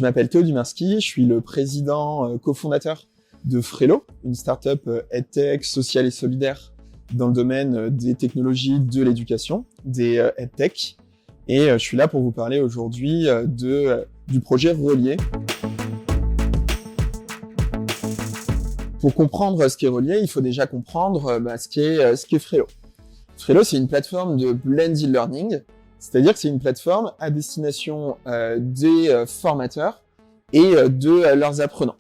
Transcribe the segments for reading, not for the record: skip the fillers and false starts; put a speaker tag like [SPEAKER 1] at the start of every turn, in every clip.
[SPEAKER 1] Je m'appelle Théo Dumarski, je suis le président cofondateur de Frelo, une startup EdTech sociale et solidaire dans le domaine des technologies de l'éducation, des EdTech. Et je suis là pour vous parler aujourd'hui du projet Relier. Pour comprendre ce qu'est Relier, il faut déjà comprendre ce qu'est Frelo. Frelo, c'est une plateforme de blended learning, c'est-à-dire que c'est une plateforme à destination des formateurs et de leurs apprenants.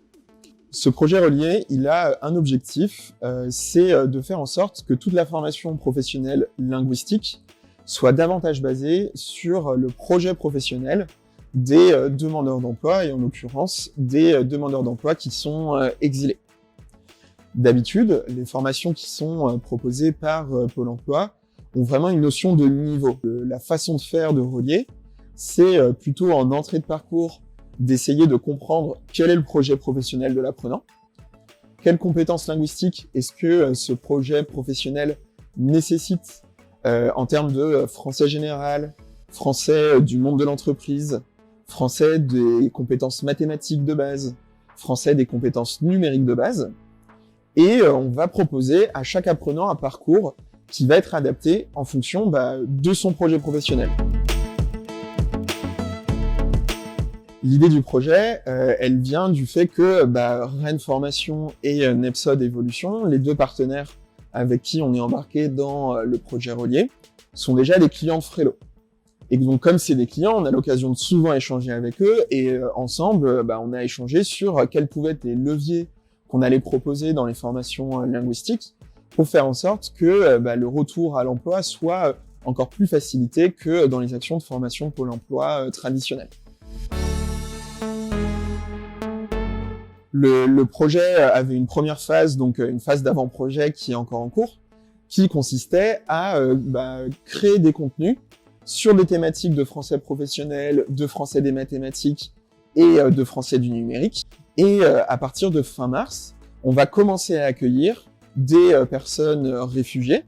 [SPEAKER 1] Ce projet Relier, il a un objectif, c'est de faire en sorte que toute la formation professionnelle linguistique soit davantage basée sur le projet professionnel des demandeurs d'emploi, et en l'occurrence des demandeurs d'emploi qui sont exilés. D'habitude, les formations qui sont proposées par Pôle emploi ont vraiment une notion de niveau. La façon de faire de Relier, c'est plutôt en entrée de parcours d'essayer de comprendre quel est le projet professionnel de l'apprenant, quelles compétences linguistiques est-ce que ce projet professionnel nécessite en termes de français général, français du monde de l'entreprise, français des compétences mathématiques de base, français des compétences numériques de base, et on va proposer à chaque apprenant un parcours qui va être adapté en fonction de son projet professionnel. L'idée du projet, elle vient du fait que Rennes Formation et Nepsod Evolution, les deux partenaires avec qui on est embarqué dans le projet Relier, sont déjà des clients de Frelo. Et donc comme c'est des clients, on a l'occasion de souvent échanger avec eux, et ensemble, on a échangé sur quels pouvaient être les leviers qu'on allait proposer dans les formations linguistiques pour faire en sorte que le retour à l'emploi soit encore plus facilité que dans les actions de formation Pôle emploi traditionnelles. Le projet avait une première phase, donc une phase d'avant-projet qui est encore en cours, qui consistait à créer des contenus sur des thématiques de français professionnel, de français des mathématiques et de français du numérique. Et à partir de fin mars, on va commencer à accueillir des personnes réfugiées.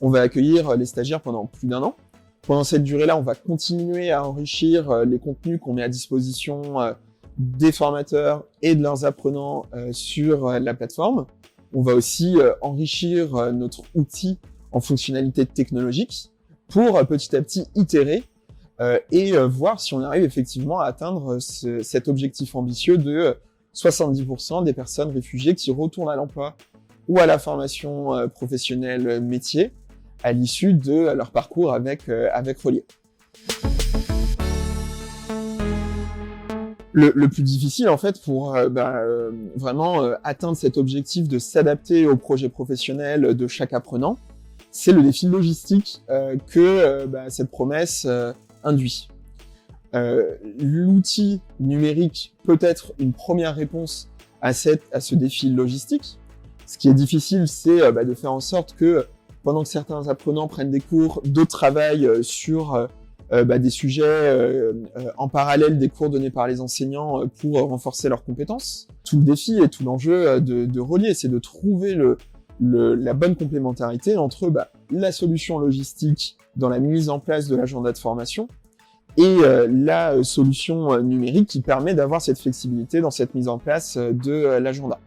[SPEAKER 1] On va accueillir les stagiaires pendant plus d'1 an. Pendant cette durée-là, on va continuer à enrichir les contenus qu'on met à disposition des formateurs et de leurs apprenants sur la plateforme. On va aussi enrichir notre outil en fonctionnalités technologiques pour petit à petit itérer et voir si on arrive effectivement à atteindre cet objectif ambitieux de 70% des personnes réfugiées qui retournent à l'emploi ou à la formation professionnelle métier à l'issue de leur parcours avec Relier. Le plus difficile, en fait, pour vraiment atteindre cet objectif de s'adapter au projet professionnel de chaque apprenant, c'est le défi logistique que cette promesse induit. L'outil numérique peut être une première réponse à ce défi logistique. Ce qui est difficile, c'est de faire en sorte que pendant que certains apprenants prennent des cours, d'autres travaillent sur des sujets en parallèle des cours donnés par les enseignants pour renforcer leurs compétences. Tout le défi et tout l'enjeu de Relier, c'est de trouver la bonne complémentarité entre la solution logistique dans la mise en place de l'agenda de formation et la solution numérique qui permet d'avoir cette flexibilité dans cette mise en place de l'agenda.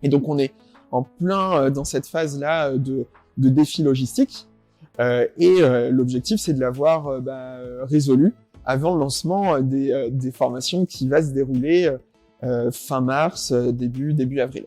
[SPEAKER 1] Et donc on est en plein dans cette phase-là de défi logistique. Et l'objectif, c'est de l'avoir résolu avant le lancement des formations qui va se dérouler fin mars, début avril.